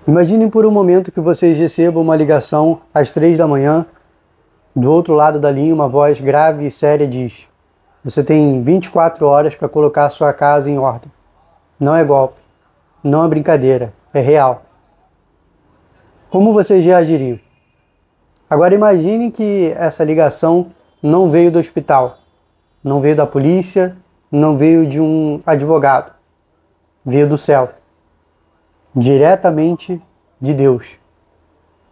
Imaginem por um momento que vocês recebam uma ligação às 3 da manhã. Do outro lado da linha, uma voz grave e séria diz: você tem 24 horas para colocar a sua casa em ordem. Não é golpe, não é brincadeira, é real. Como vocês reagiriam? Agora imagine que essa ligação não veio do hospital, não veio da polícia, não veio de um advogado, veio do céu, diretamente de Deus.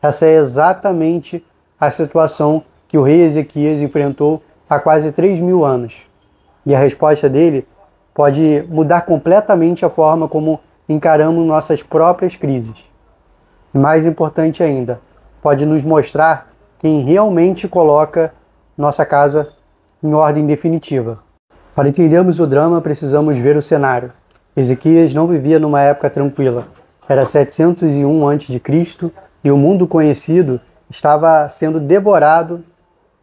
Essa é exatamente a situação que o rei Ezequias enfrentou há quase 3.000 anos. E a resposta dele pode mudar completamente a forma como encaramos nossas próprias crises. E mais importante ainda, pode nos mostrar quem realmente coloca nossa casa em ordem definitiva. Para entendermos o drama, precisamos ver o cenário. Ezequias não vivia numa época tranquila. Era 701 a.C. e o mundo conhecido estava sendo devorado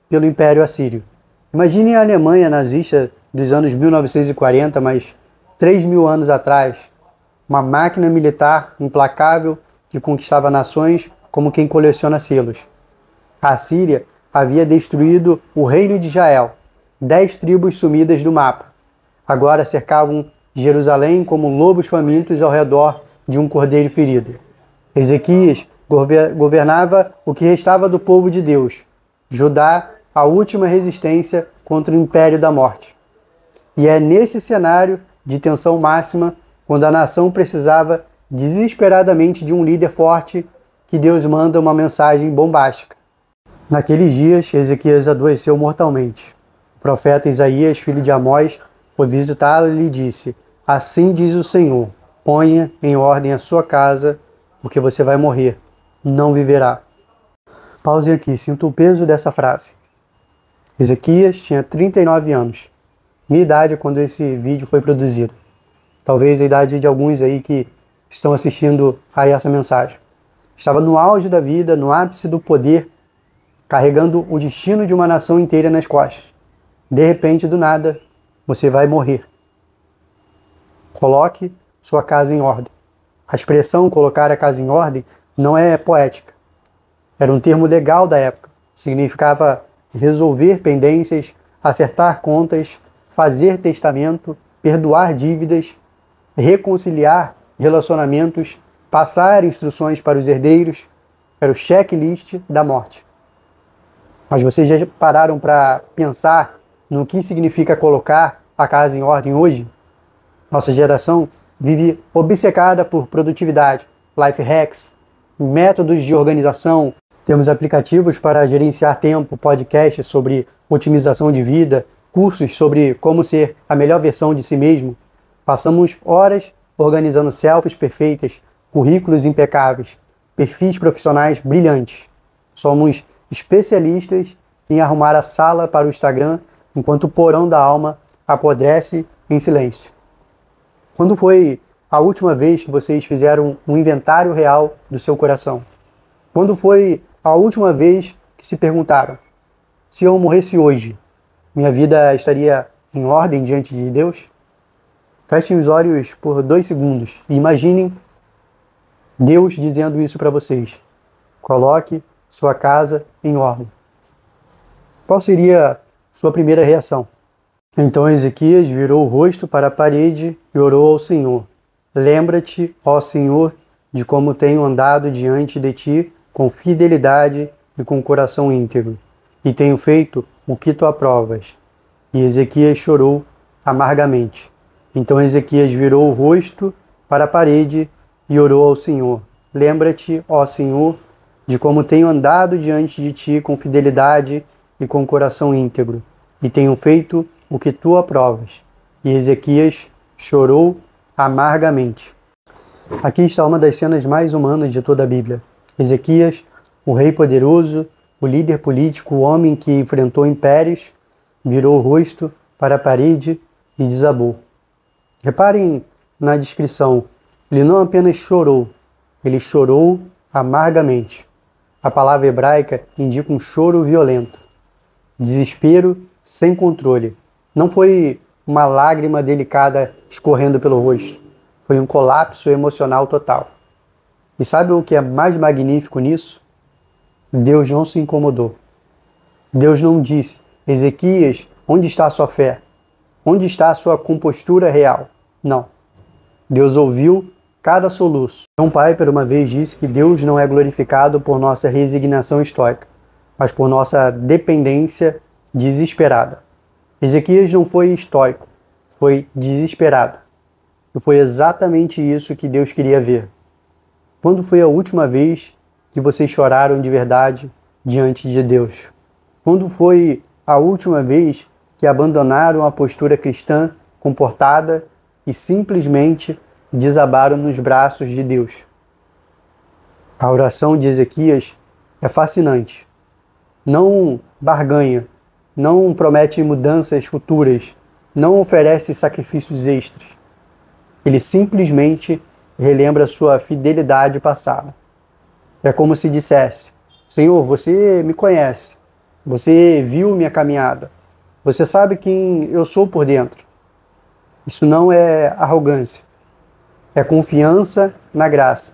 pelo Império Assírio. Imagine a Alemanha nazista dos anos 1940, mas 3.000 anos atrás, uma máquina militar implacável que conquistava nações como quem coleciona selos. A Síria havia destruído o reino de Israel, 10 tribos sumidas do mapa. Agora cercavam Jerusalém como lobos famintos ao redor de um cordeiro ferido. Ezequias governava o que restava do povo de Deus, Judá, a última resistência contra o império da morte. E é nesse cenário de tensão máxima, quando a nação precisava desesperadamente de um líder forte, que Deus manda uma mensagem bombástica. Naqueles dias, Ezequias adoeceu mortalmente. O profeta Isaías, filho de Amós, foi visitá-lo e lhe disse: assim diz o Senhor, ponha em ordem a sua casa, porque você vai morrer, não viverá. Pause aqui, sinta o peso dessa frase. Ezequias tinha 39 anos. Minha idade quando esse vídeo foi produzido. Talvez a idade de alguns aí que estão assistindo a essa mensagem. Estava no auge da vida, no ápice do poder, carregando o destino de uma nação inteira nas costas. De repente, do nada, você vai morrer. Coloque sua casa em ordem. A expressão colocar a casa em ordem não é poética. Era um termo legal da época. Significava resolver pendências, acertar contas, fazer testamento, perdoar dívidas, reconciliar relacionamentos, passar instruções para os herdeiros. Era o checklist da morte. Mas vocês já pararam para pensar no que significa colocar a casa em ordem hoje? Nossa geração vive obcecada por produtividade, life hacks, métodos de organização. Temos aplicativos para gerenciar tempo, podcasts sobre otimização de vida, cursos sobre como ser a melhor versão de si mesmo. Passamos horas organizando selfies perfeitas, currículos impecáveis, perfis profissionais brilhantes. Somos especialistas em arrumar a sala para o Instagram, enquanto o porão da alma apodrece em silêncio. Quando foi a última vez que vocês fizeram um inventário real do seu coração? Quando foi a última vez que se perguntaram: se eu morresse hoje, minha vida estaria em ordem diante de Deus? Fechem os olhos por 2 segundos e imaginem Deus dizendo isso para vocês. Coloque sua casa em ordem. Qual seria sua primeira reação? Então Ezequias virou o rosto para a parede e orou ao Senhor: lembra-te, ó Senhor, de como tenho andado diante de ti com fidelidade e com coração íntegro, e tenho feito o que tu aprovas. E Ezequias chorou amargamente. Então Ezequias virou o rosto para a parede e orou ao Senhor: lembra-te, ó Senhor, de como tenho andado diante de ti com fidelidade e com coração íntegro, e tenho feito o que tu aprovas. E Ezequias chorou amargamente. Aqui está uma das cenas mais humanas de toda a Bíblia. Ezequias, o rei poderoso, o líder político, o homem que enfrentou impérios, virou o rosto para a parede e desabou. Reparem na descrição, ele não apenas chorou, ele chorou amargamente. A palavra hebraica indica um choro violento, desespero sem controle. Não foi uma lágrima delicada escorrendo pelo rosto, foi um colapso emocional total. E sabe o que é mais magnífico nisso? Deus não se incomodou. Deus não disse: Ezequias, onde está a sua fé? Onde está a sua compostura real? Não. Deus ouviu cada soluço. John Piper uma vez disse que Deus não é glorificado por nossa resignação estoica, mas por nossa dependência desesperada. Ezequias não foi estoico, foi desesperado. E foi exatamente isso que Deus queria ver. Quando foi a última vez que vocês choraram de verdade diante de Deus? Quando foi a última vez que abandonaram a postura cristã comportada e simplesmente desabaram nos braços de Deus? A oração de Ezequias é fascinante. Não barganha, não promete mudanças futuras, não oferece sacrifícios extras. Ele simplesmente relembra sua fidelidade passada. É como se dissesse: Senhor, você me conhece, você viu minha caminhada, você sabe quem eu sou por dentro. Isso não é arrogância, é confiança na graça.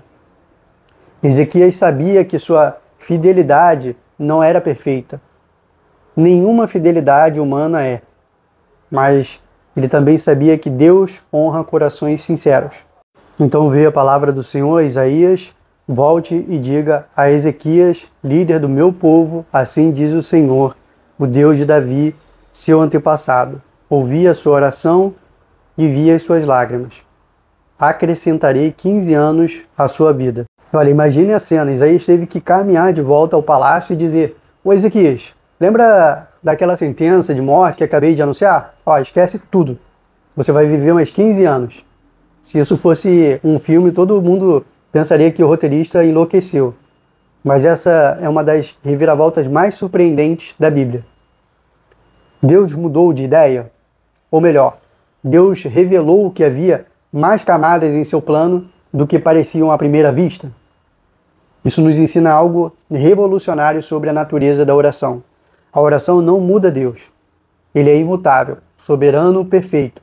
Ezequias sabia que sua fidelidade não era perfeita. Nenhuma fidelidade humana é. Mas ele também sabia que Deus honra corações sinceros. Então veio a palavra do Senhor a Isaías: volte e diga a Ezequias, líder do meu povo, assim diz o Senhor, o Deus de Davi, seu antepassado. Ouvi a sua oração e vi as suas lágrimas. Acrescentarei 15 anos à sua vida. Olha, imagine a cena. Isaías teve que caminhar de volta ao palácio e dizer: ô Ezequias, lembra daquela sentença de morte que acabei de anunciar? Ó, esquece tudo. Você vai viver mais 15 anos. Se isso fosse um filme, todo mundo pensaria que o roteirista enlouqueceu. Mas essa é uma das reviravoltas mais surpreendentes da Bíblia. Deus mudou de ideia? Ou melhor, Deus revelou que havia mais camadas em seu plano do que pareciam à primeira vista? Isso nos ensina algo revolucionário sobre a natureza da oração. A oração não muda Deus. Ele é imutável, soberano, perfeito.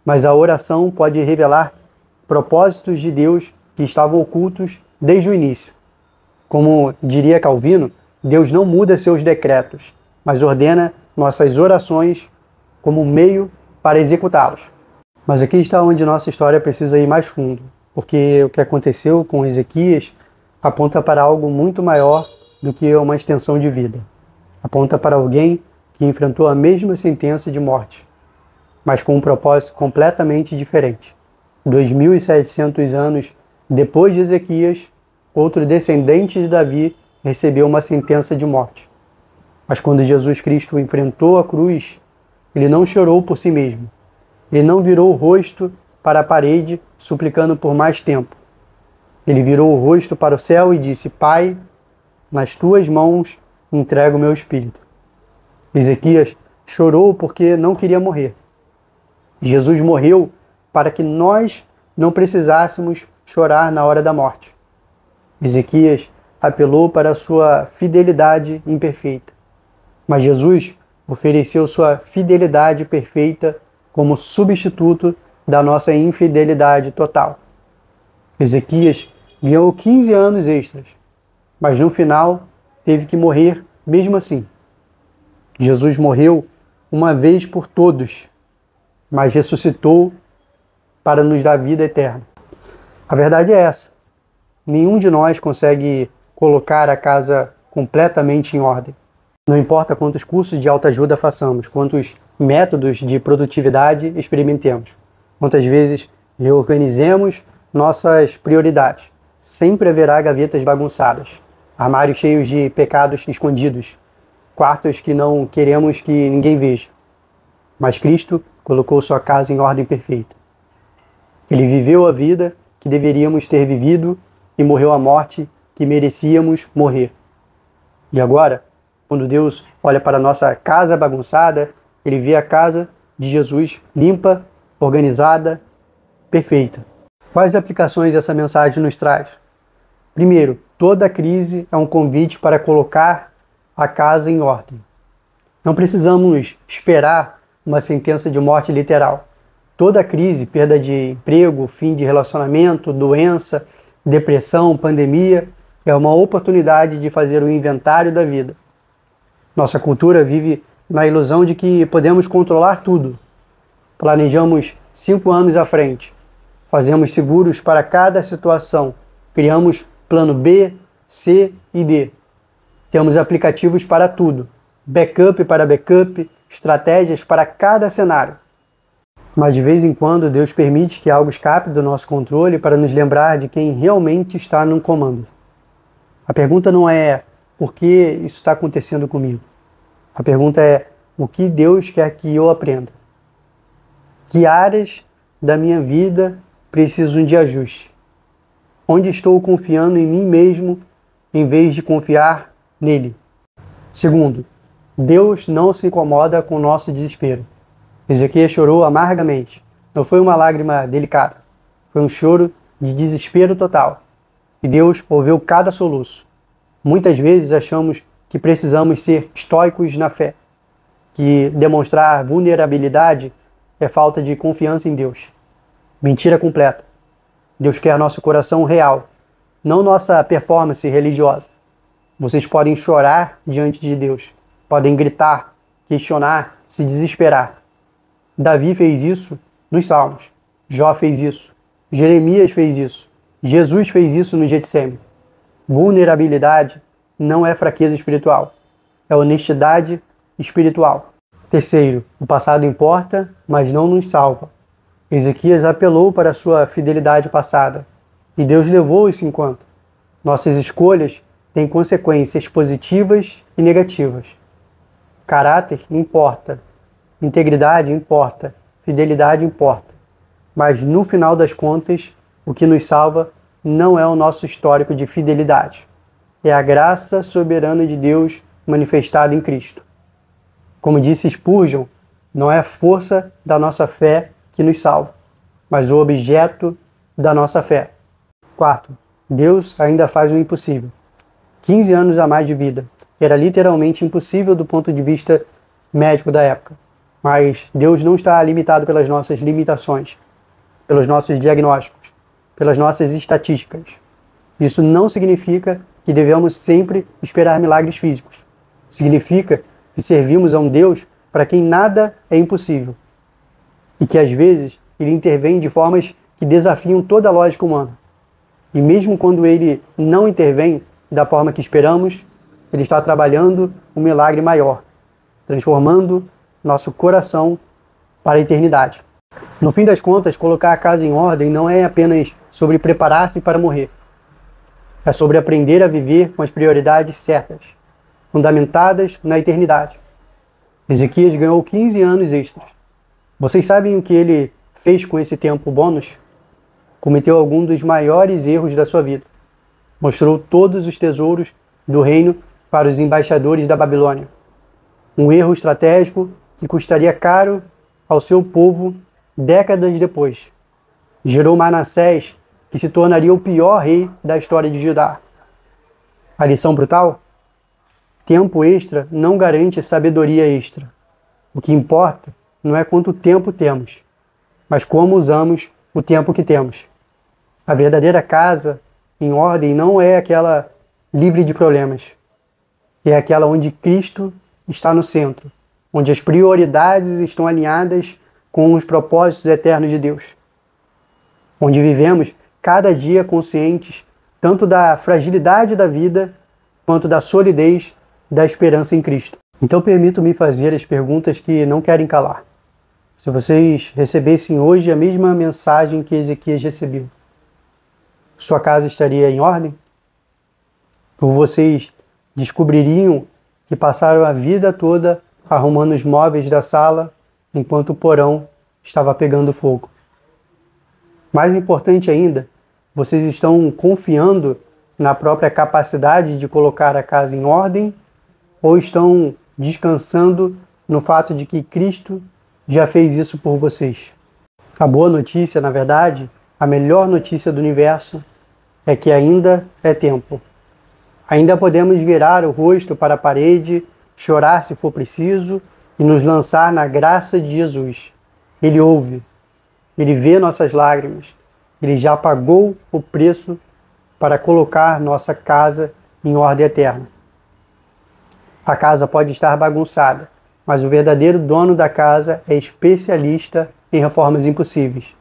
Mas a oração pode revelar propósitos de Deus que estavam ocultos desde o início. Como diria Calvino, Deus não muda seus decretos, mas ordena nossas orações como meio para executá-los. Mas aqui está onde nossa história precisa ir mais fundo, porque o que aconteceu com Ezequias aponta para algo muito maior do que uma extensão de vida. Aponta para alguém que enfrentou a mesma sentença de morte, mas com um propósito completamente diferente. 2.700 anos depois de Ezequias, outro descendente de Davi recebeu uma sentença de morte. Mas quando Jesus Cristo enfrentou a cruz, ele não chorou por si mesmo. Ele não virou o rosto para a parede suplicando por mais tempo. Ele virou o rosto para o céu e disse: Pai, nas tuas mãos entrego o meu espírito. Ezequias chorou porque não queria morrer. Jesus morreu para que nós não precisássemos chorar na hora da morte. Ezequias apelou para a sua fidelidade imperfeita, mas Jesus ofereceu sua fidelidade perfeita como substituto da nossa infidelidade total. Ezequias ganhou 15 anos extras, mas no final teve que morrer mesmo assim. Jesus morreu uma vez por todos, mas ressuscitou para nos dar vida eterna. A verdade é essa: nenhum de nós consegue colocar a casa completamente em ordem. Não importa quantos cursos de autoajuda façamos, quantos métodos de produtividade experimentemos, quantas vezes reorganizemos nossas prioridades. Sempre haverá gavetas bagunçadas, armários cheios de pecados escondidos, quartos que não queremos que ninguém veja. Mas Cristo colocou sua casa em ordem perfeita. Ele viveu a vida que deveríamos ter vivido e morreu a morte que merecíamos morrer. E agora, quando Deus olha para a nossa casa bagunçada, Ele vê a casa de Jesus limpa, organizada, perfeita. Quais aplicações essa mensagem nos traz? Primeiro, toda crise é um convite para colocar a casa em ordem. Não precisamos esperar uma sentença de morte literal. Toda crise, perda de emprego, fim de relacionamento, doença, depressão, pandemia, é uma oportunidade de fazer o inventário da vida. Nossa cultura vive na ilusão de que podemos controlar tudo. Planejamos 5 anos à frente. Fazemos seguros para cada situação. Criamos plano B, C e D. Temos aplicativos para tudo. Backup para backup, estratégias para cada cenário. Mas de vez em quando Deus permite que algo escape do nosso controle para nos lembrar de quem realmente está no comando. A pergunta não é por que isso está acontecendo comigo. A pergunta é o que Deus quer que eu aprenda. Que áreas da minha vida precisam de ajuste? Onde estou confiando em mim mesmo em vez de confiar nele? Segundo, Deus não se incomoda com o nosso desespero. Ezequias chorou amargamente. Não foi uma lágrima delicada. Foi um choro de desespero total. E Deus ouviu cada soluço. Muitas vezes achamos que precisamos ser estoicos na fé, que demonstrar vulnerabilidade é falta de confiança em Deus. Mentira completa. Deus quer nosso coração real, não nossa performance religiosa. Vocês podem chorar diante de Deus, podem gritar, questionar, se desesperar. Davi fez isso nos Salmos. Jó fez isso. Jeremias fez isso. Jesus fez isso no Getsêmani. Vulnerabilidade não é fraqueza espiritual. É honestidade espiritual. Terceiro, o passado importa, mas não nos salva. Ezequias apelou para a sua fidelidade passada. E Deus levou isso em conta. Nossas escolhas têm consequências positivas e negativas. Caráter importa. Integridade importa, fidelidade importa, mas no final das contas, o que nos salva não é o nosso histórico de fidelidade, é a graça soberana de Deus manifestada em Cristo. Como disse Spurgeon, não é a força da nossa fé que nos salva, mas o objeto da nossa fé. Quarto, Deus ainda faz o impossível. 15 anos a mais de vida. Era literalmente impossível do ponto de vista médico da época. Mas Deus não está limitado pelas nossas limitações, pelos nossos diagnósticos, pelas nossas estatísticas. Isso não significa que devemos sempre esperar milagres físicos. Significa que servimos a um Deus para quem nada é impossível. E que às vezes Ele intervém de formas que desafiam toda a lógica humana. E mesmo quando Ele não intervém da forma que esperamos, Ele está trabalhando um milagre maior, transformando nosso coração para a eternidade. No fim das contas, colocar a casa em ordem não é apenas sobre preparar-se para morrer. É sobre aprender a viver com as prioridades certas, fundamentadas na eternidade. Ezequias ganhou 15 anos extras. Vocês sabem o que ele fez com esse tempo bônus? Cometeu algum dos maiores erros da sua vida. Mostrou todos os tesouros do reino para os embaixadores da Babilônia. Um erro estratégico que custaria caro ao seu povo décadas depois. Gerou Manassés, que se tornaria o pior rei da história de Judá. A lição brutal? Tempo extra não garante sabedoria extra. O que importa não é quanto tempo temos, mas como usamos o tempo que temos. A verdadeira casa em ordem não é aquela livre de problemas. É aquela onde Cristo está no centro, onde as prioridades estão alinhadas com os propósitos eternos de Deus. Onde vivemos cada dia conscientes tanto da fragilidade da vida quanto da solidez da esperança em Cristo. Então permito-me fazer as perguntas que não querem calar. Se vocês recebessem hoje a mesma mensagem que Ezequias recebeu, sua casa estaria em ordem? Ou vocês descobririam que passaram a vida toda arrumando os móveis da sala enquanto o porão estava pegando fogo? Mais importante ainda, vocês estão confiando na própria capacidade de colocar a casa em ordem ou estão descansando no fato de que Cristo já fez isso por vocês? A boa notícia, na verdade, a melhor notícia do universo é que ainda é tempo. Ainda podemos virar o rosto para a parede, chorar se for preciso e nos lançar na graça de Jesus. Ele ouve, Ele vê nossas lágrimas, Ele já pagou o preço para colocar nossa casa em ordem eterna. A casa pode estar bagunçada, mas o verdadeiro dono da casa é especialista em reformas impossíveis.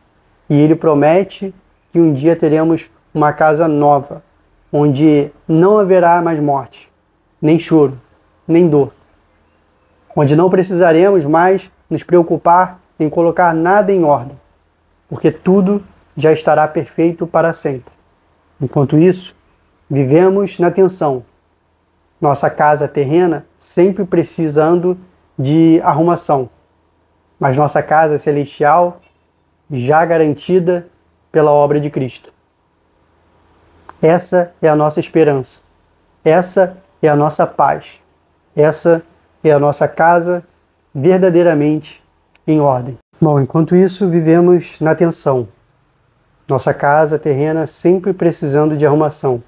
E ele promete que um dia teremos uma casa nova, onde não haverá mais morte, nem choro, nem dor. Onde não precisaremos mais nos preocupar em colocar nada em ordem, porque tudo já estará perfeito para sempre. Enquanto isso, vivemos na tensão. Nossa casa terrena sempre precisando de arrumação, mas nossa casa celestial já garantida pela obra de Cristo. Essa é a nossa esperança. Essa é a nossa paz. Essa é a nossa casa verdadeiramente em ordem. Bom, enquanto isso, vivemos na tensão. Nossa casa terrena sempre precisando de arrumação,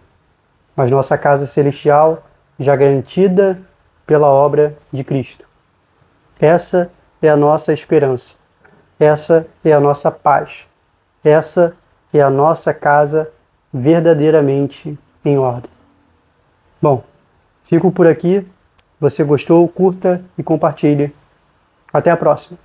mas nossa casa celestial já garantida pela obra de Cristo. Essa é a nossa esperança. Essa é a nossa paz. Essa é a nossa casa verdadeiramente em ordem. Bom, fico por aqui. Você gostou? Curta e compartilhe. Até a próxima.